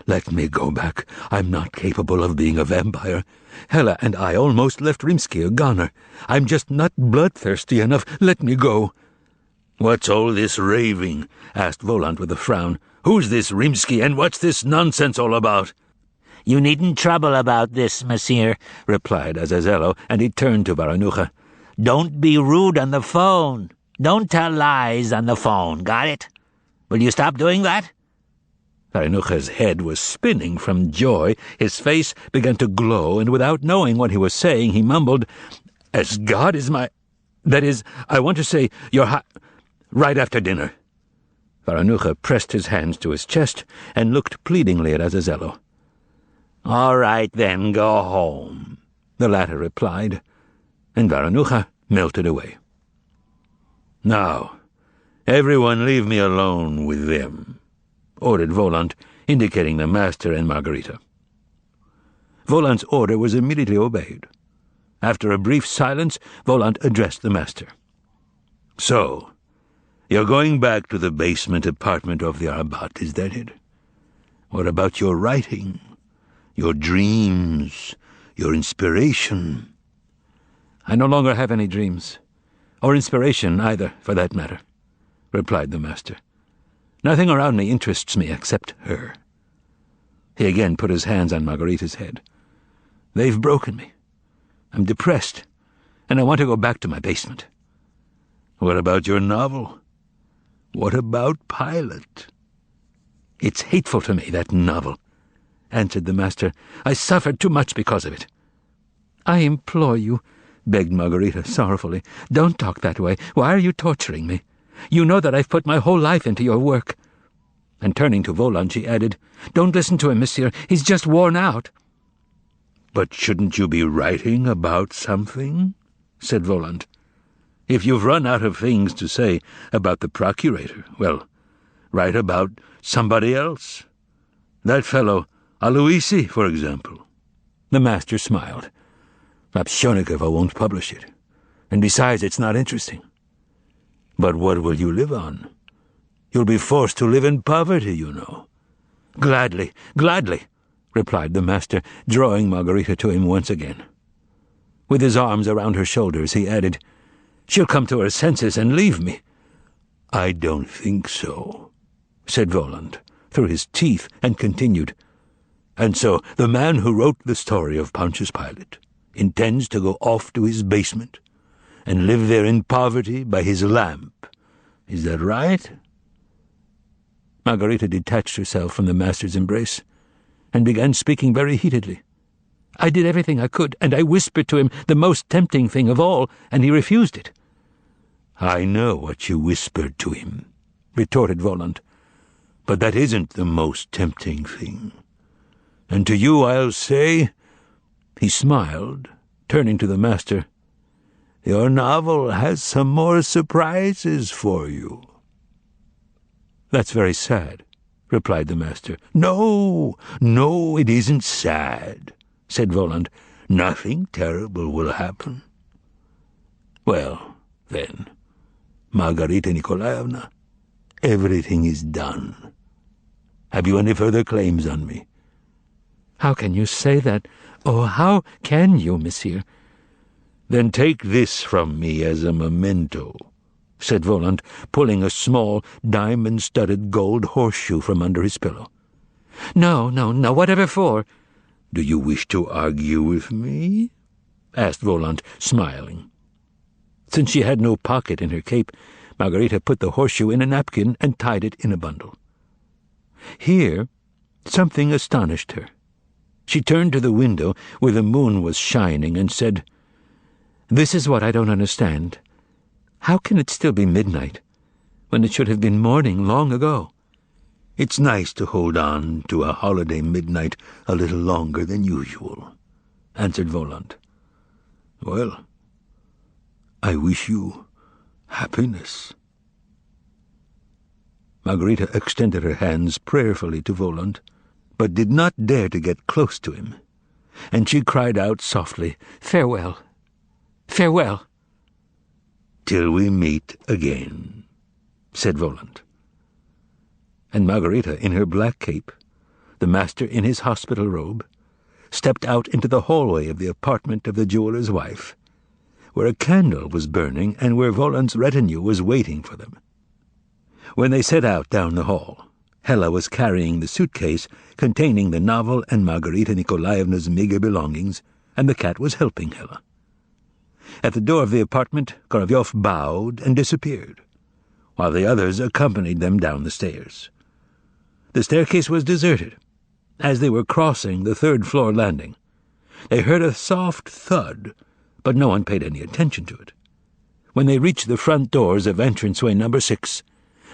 "Let me go back. I'm not capable of being a vampire. Hella and I almost left Rimsky a goner. I'm just not bloodthirsty enough. Let me go." "What's all this raving?" asked Voland with a frown. "Who's this Rimsky, and what's this nonsense all about?" "You needn't trouble about this, monsieur," replied Azazello, and he turned to Varanucha. "Don't be rude on the phone. Don't tell lies on the phone, got it? Will you stop doing that?" Varanucha's head was spinning from joy. His face began to glow, and without knowing what he was saying, he mumbled, "As God is my... That is, I want to say, right after dinner." Varanucha pressed his hands to his chest and looked pleadingly at Azazello. "All right, then, go home," the latter replied, and Varanucha melted away. "Now, everyone leave me alone with them," ordered Voland, indicating the master and Margarita. Voland's order was immediately obeyed. After a brief silence, Voland addressed the master. "So, you're going back to the basement apartment of the Arbat, is that it? What about your writing? Your dreams, your inspiration?" "I no longer have any dreams, or inspiration either, for that matter," replied the master. "Nothing around me interests me except her." He again put his hands on Margarita's head. "They've broken me. I'm depressed, and I want to go back to my basement." "What about your novel? What about Pilot?" "It's hateful to me, that novel," answered the master. "I suffered too much because of it." "I implore you," begged Margarita sorrowfully, "don't talk that way. Why are you torturing me? You know that I've put my whole life into your work." And turning to Voland, she added, "Don't listen to him, monsieur. He's just worn out." "But shouldn't you be writing about something?" said Voland. "If you've run out of things to say about the procurator, well, write about somebody else. That fellow Aloisi, for example." The master smiled. "Lapshonikova won't publish it, and besides, it's not interesting." "But what will you live on? You'll be forced to live in poverty, you know." "Gladly, gladly," replied the master, drawing Margarita to him once again. With his arms around her shoulders, he added, "She'll come to her senses and leave me." "I don't think so," said Voland, through his teeth, and continued, "And so the man who wrote the story of Pontius Pilate intends to go off to his basement and live there in poverty by his lamp. Is that right?" Margarita detached herself from the master's embrace and began speaking very heatedly. "I did everything I could, and I whispered to him the most tempting thing of all, and he refused it." "I know what you whispered to him," retorted Voland, "but that isn't the most tempting thing. And to you I'll say—" He smiled, turning to the master, "Your novel has some more surprises for you." "That's very sad," replied the master. No, it isn't sad," said Voland. "Nothing terrible will happen." "Well, then, Margarita Nikolaevna, everything is done. Have you any further claims on me?" "How can you say that? Oh, how can you, monsieur?" "Then take this from me as a memento," said Voland, pulling a small, diamond-studded gold horseshoe from under his pillow. No, whatever for?" "Do you wish to argue with me?" asked Voland, smiling. Since she had no pocket in her cape, Margarita put the horseshoe in a napkin and tied it in a bundle. Here, something astonished her. She turned to the window where the moon was shining and said, "This is what I don't understand. How can it still be midnight, when it should have been morning long ago?" "It's nice to hold on to a holiday midnight a little longer than usual," answered Voland. "Well, I wish you happiness." Margarita extended her hands prayerfully to Voland, but did not dare to get close to him, and she cried out softly, "Farewell, farewell." "Till we meet again," said Voland. And Margarita, in her black cape, the master in his hospital robe, stepped out into the hallway of the apartment of the jeweler's wife, where a candle was burning and where Voland's retinue was waiting for them. When they set out down the hall, Hella was carrying the suitcase containing the novel and Margarita Nikolaevna's meager belongings, and the cat was helping Hella. At the door of the apartment, Korolyov bowed and disappeared, while the others accompanied them down the stairs. The staircase was deserted. As they were crossing the third-floor landing, they heard a soft thud, but no one paid any attention to it. When they reached the front doors of entranceway number 6,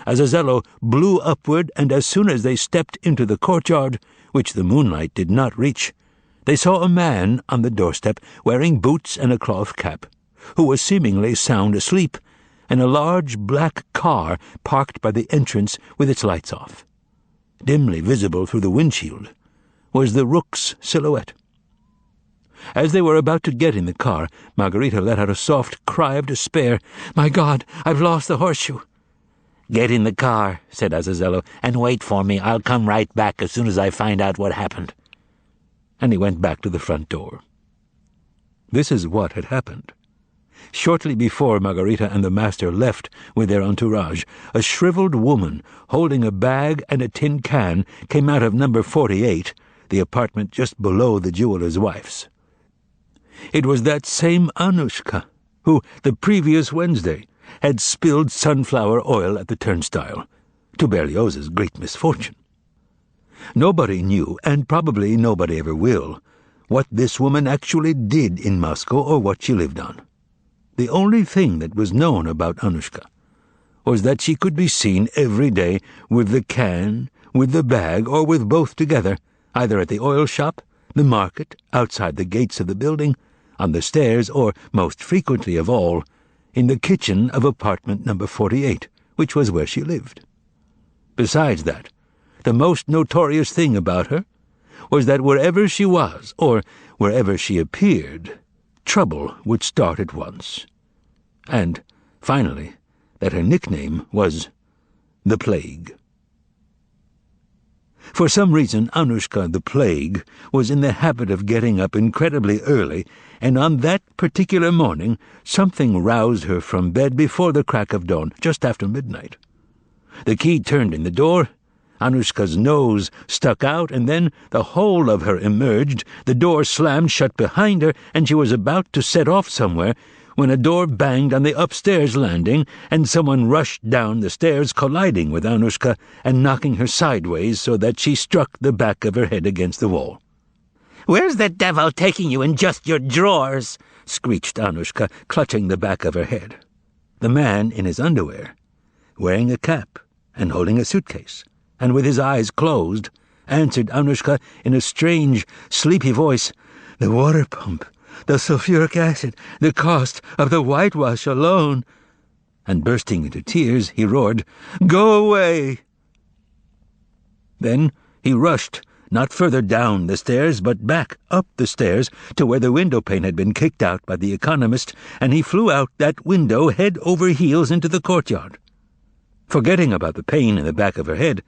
Azazello blew upward, and as soon as they stepped into the courtyard, which the moonlight did not reach, they saw a man on the doorstep wearing boots and a cloth cap, who was seemingly sound asleep, and a large black car parked by the entrance with its lights off. Dimly visible through the windshield was the rook's silhouette. As they were about to get in the car, Margarita let out a soft cry of despair. "My God, I've lost the horseshoe." "Get in the car," said Azazello, "and wait for me. I'll come right back as soon as I find out what happened." And he went back to the front door. This is what had happened. Shortly before Margarita and the master left with their entourage, a shriveled woman holding a bag and a tin can came out of number 48, the apartment just below the jeweler's wife's. It was that same Anushka who, the previous Wednesday, had spilled sunflower oil at the turnstile, to Berlioz's great misfortune. Nobody knew, and probably nobody ever will, what this woman actually did in Moscow or what she lived on. The only thing that was known about Anushka was that she could be seen every day with the can, with the bag, or with both together, either at the oil shop, the market, outside the gates of the building, on the stairs, or, most frequently of all, in the kitchen of apartment number 48, which was where she lived. Besides that, the most notorious thing about her was that wherever she was, or wherever she appeared, trouble would start at once. And, finally, that her nickname was the Plague. For some reason, Anushka, the plague, was in the habit of getting up incredibly early, and on that particular morning something roused her from bed before the crack of dawn, just after midnight. The key turned in the door, Anushka's nose stuck out, and then the whole of her emerged, the door slammed shut behind her, and she was about to set off somewhere when a door banged on the upstairs landing, and someone rushed down the stairs, colliding with Anushka and knocking her sideways so that she struck the back of her head against the wall. "Where's the devil taking you in just your drawers?" screeched Anushka, clutching the back of her head. The man in his underwear, wearing a cap and holding a suitcase, and with his eyes closed, answered Anushka in a strange, sleepy voice, "The water pump, the sulfuric acid, the cost of the whitewash alone." And bursting into tears, he roared, "Go away!" Then he rushed, not further down the stairs, but back up the stairs to where the window pane had been kicked out by the economist, and he flew out that window head over heels into the courtyard. Forgetting about the pain in the back of her head,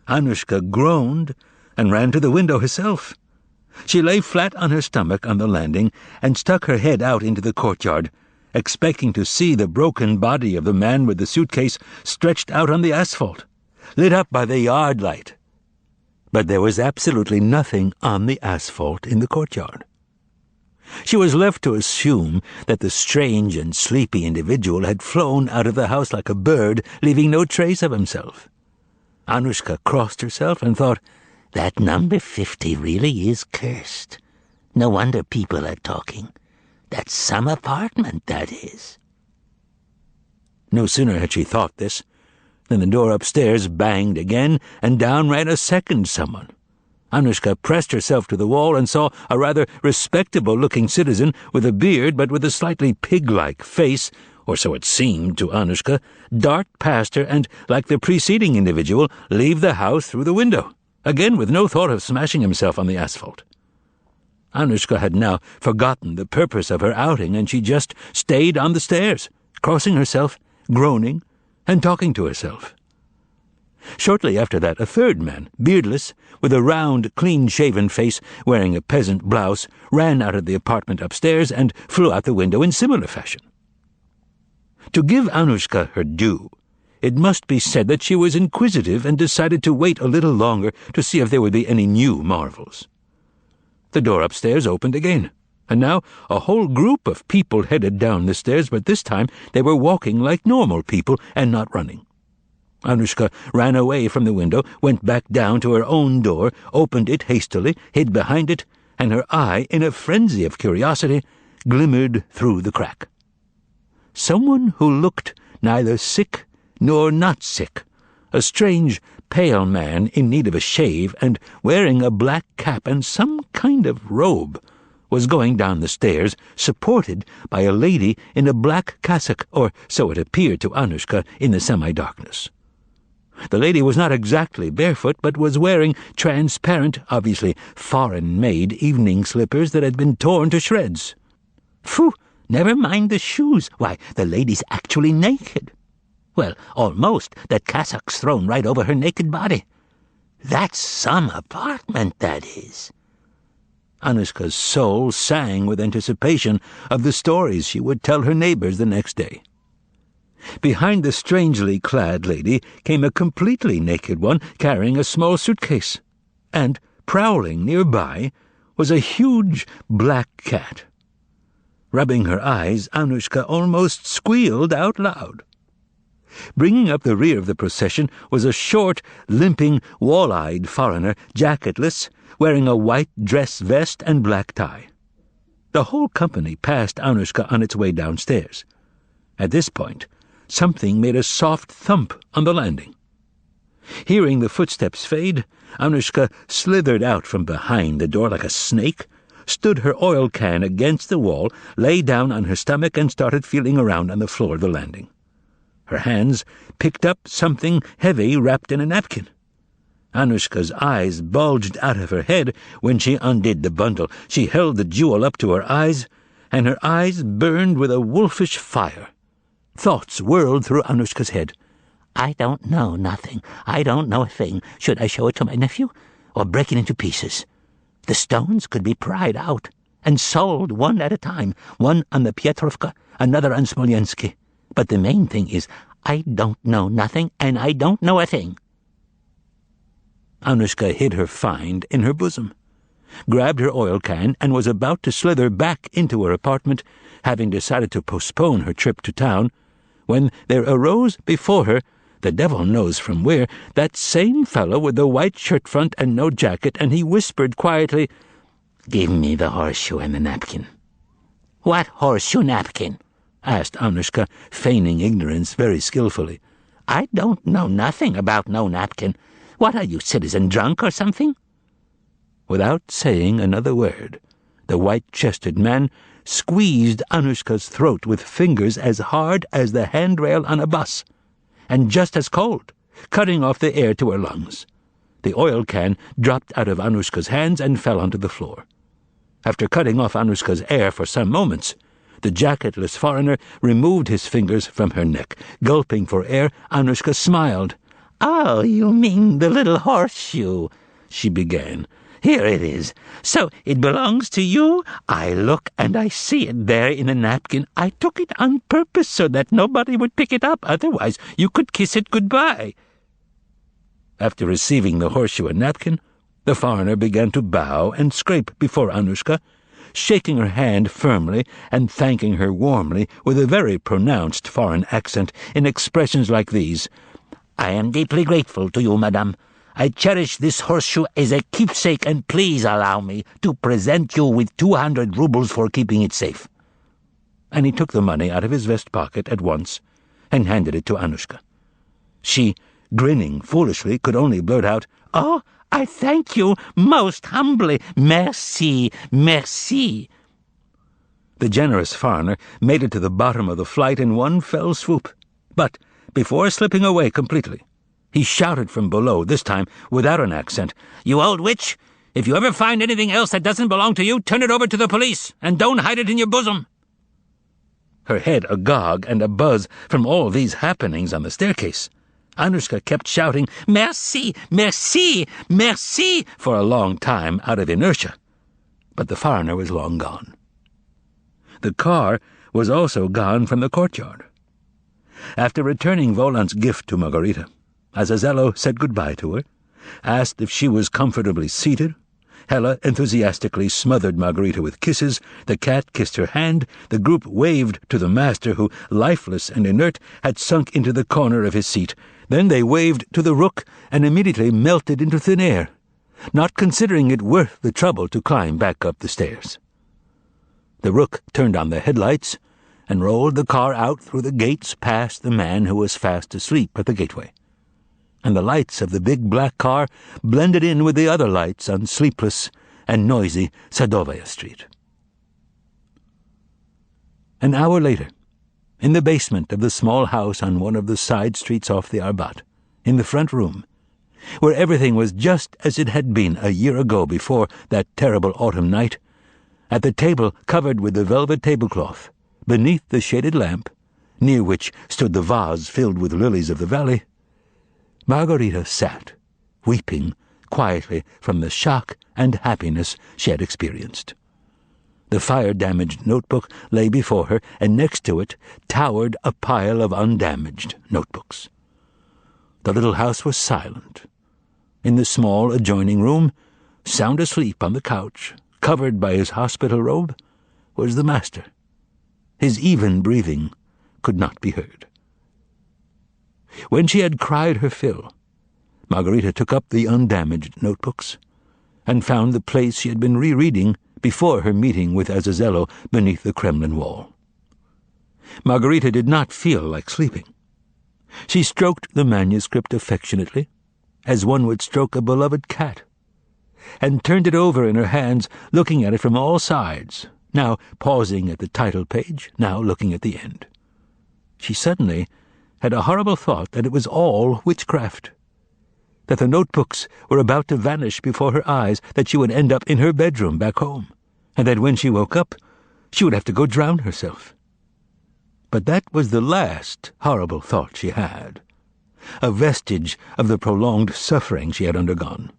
Anushka groaned and ran to the window herself. She lay flat on her stomach on the landing and stuck her head out into the courtyard, expecting to see the broken body of the man with the suitcase stretched out on the asphalt, lit up by the yard light. But there was absolutely nothing on the asphalt in the courtyard. She was left to assume that the strange and sleepy individual had flown out of the house like a bird, leaving no trace of himself. Anushka crossed herself and thought, "That number 50 really is cursed. No wonder people are talking. That's some apartment, that is." No sooner had she thought this than the door upstairs banged again, and down ran a second someone. Anushka pressed herself to the wall and saw a rather respectable-looking citizen with a beard but with a slightly pig-like face, or so it seemed to Anushka, dart past her and, like the preceding individual, leave the house through the window, again with no thought of smashing himself on the asphalt. Anushka had now forgotten the purpose of her outing, and she just stayed on the stairs, crossing herself, groaning, and talking to herself. Shortly after that, a third man, beardless, with a round, clean-shaven face, wearing a peasant blouse, ran out of the apartment upstairs and flew out the window in similar fashion. To give Anushka her due, it must be said that she was inquisitive and decided to wait a little longer to see if there would be any new marvels. The door upstairs opened again, and now a whole group of people headed down the stairs, but this time they were walking like normal people and not running. Anushka ran away from the window, went back down to her own door, opened it hastily, hid behind it, and her eye, in a frenzy of curiosity, glimmered through the crack. Someone who looked neither sick nor not sick, a strange, pale man in need of a shave and wearing a black cap and some kind of robe, was going down the stairs, supported by a lady in a black cassock, or so it appeared to Anushka in the semi-darkness. The lady was not exactly barefoot, but was wearing transparent, obviously foreign-made evening slippers that had been torn to shreds. Phew, never mind the shoes. Why, the lady's actually naked. Well, almost. That cassock's thrown right over her naked body. That's some apartment, that is. Anushka's soul sang with anticipation of the stories she would tell her neighbors the next day. Behind the strangely clad lady came a completely naked one carrying a small suitcase, and, prowling nearby, was a huge black cat. Rubbing her eyes, Anushka almost squealed out loud. Bringing up the rear of the procession was a short, limping, wall-eyed foreigner, jacketless, wearing a white dress vest and black tie. The whole company passed Anushka on its way downstairs. At this point, something made a soft thump on the landing. Hearing the footsteps fade, Anushka slithered out from behind the door like a snake, stood her oil can against the wall, lay down on her stomach, and started feeling around on the floor of the landing. Her hands picked up something heavy wrapped in a napkin. Anushka's eyes bulged out of her head when she undid the bundle. She held the jewel up to her eyes, and her eyes burned with a wolfish fire. Thoughts whirled through Anushka's head. I don't know nothing. I don't know a thing. Should I show it to my nephew, or break it into pieces? The stones could be pried out and sold one at a time, one on the Pietrovka, another on Smolensky. But the main thing is, I don't know nothing, and I don't know a thing." Anushka hid her find in her bosom, grabbed her oil can, and was about to slither back into her apartment, having decided to postpone her trip to town, when there arose before her, the devil knows from where, that same fellow with the white shirt front and no jacket, and he whispered quietly, "Give me the horseshoe and the napkin." "What horseshoe napkin?" asked Anushka, feigning ignorance very skillfully. "I don't know nothing about no napkin. What are you, citizen drunk or something?" Without saying another word, the white-chested man squeezed Anushka's throat with fingers as hard as the handrail on a bus, and just as cold, cutting off the air to her lungs. The oil can dropped out of Anushka's hands and fell onto the floor. After cutting off Anushka's air for some moments, the jacketless foreigner removed his fingers from her neck. Gulping for air, Anushka smiled. "Oh, you mean the little horseshoe," she began. "Here it is. So it belongs to you? I look and I see it there in a napkin. I took it on purpose so that nobody would pick it up. Otherwise, you could kiss it goodbye." After receiving the horseshoe and napkin, the foreigner began to bow and scrape before Anushka, shaking her hand firmly and thanking her warmly with a very pronounced foreign accent in expressions like these: "I am deeply grateful to you, madame. I cherish this horseshoe as a keepsake, and please allow me to present you with 200 rubles for keeping it safe." And he took the money out of his vest pocket at once and handed it to Anushka. She, grinning foolishly, could only blurt out, "Oh, I thank you most humbly. Merci, merci." The generous foreigner made it to the bottom of the flight in one fell swoop, but before slipping away completely, he shouted from below, this time without an accent, "You old witch! If you ever find anything else that doesn't belong to you, turn it over to the police, and don't hide it in your bosom." Her head agog and abuzz from all these happenings on the staircase, Anushka kept shouting, "Merci, merci, merci," for a long time out of inertia. But the foreigner was long gone. The car was also gone from the courtyard. After returning Voland's gift to Margarita, Azazello said goodbye to her, asked if she was comfortably seated. Hella enthusiastically smothered Margarita with kisses, the cat kissed her hand, the group waved to the master who, lifeless and inert, had sunk into the corner of his seat. Then they waved to the rook and immediately melted into thin air, not considering it worth the trouble to climb back up the stairs. The rook turned on the headlights and rolled the car out through the gates past the man who was fast asleep at the gateway, and the lights of the big black car blended in with the other lights on sleepless and noisy Sadovaya Street. An hour later, in the basement of the small house on one of the side streets off the Arbat, in the front room, where everything was just as it had been a year ago before that terrible autumn night, at the table covered with the velvet tablecloth, beneath the shaded lamp, near which stood the vase filled with lilies of the valley, Margarita sat, weeping quietly from the shock and happiness she had experienced. The fire-damaged notebook lay before her, and next to it towered a pile of undamaged notebooks. The little house was silent. In the small adjoining room, sound asleep on the couch, covered by his hospital robe, was the master. His even breathing could not be heard. When she had cried her fill, Margarita took up the undamaged notebooks and found the place she had been rereading before her meeting with Azazello beneath the Kremlin wall. Margarita did not feel like sleeping. She stroked the manuscript affectionately, as one would stroke a beloved cat, and turned it over in her hands, looking at it from all sides, now pausing at the title page, now looking at the end. She suddenly had a horrible thought that it was all witchcraft, that the notebooks were about to vanish before her eyes, that she would end up in her bedroom back home, and that when she woke up, she would have to go drown herself. But that was the last horrible thought she had. a vestige of the prolonged suffering she had undergone.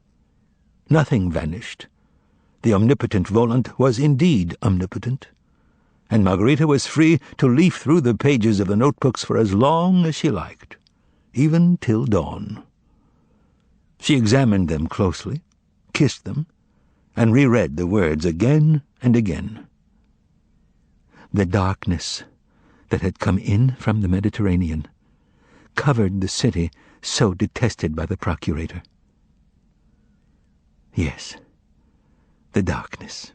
Nothing vanished. The omnipotent Volant was indeed omnipotent, and Margarita was free to leaf through the pages of the notebooks for as long as she liked, even till dawn. She examined them closely, kissed them, and reread the words again and again. The darkness that had come in from the Mediterranean covered the city so detested by the procurator. Yes, the darkness.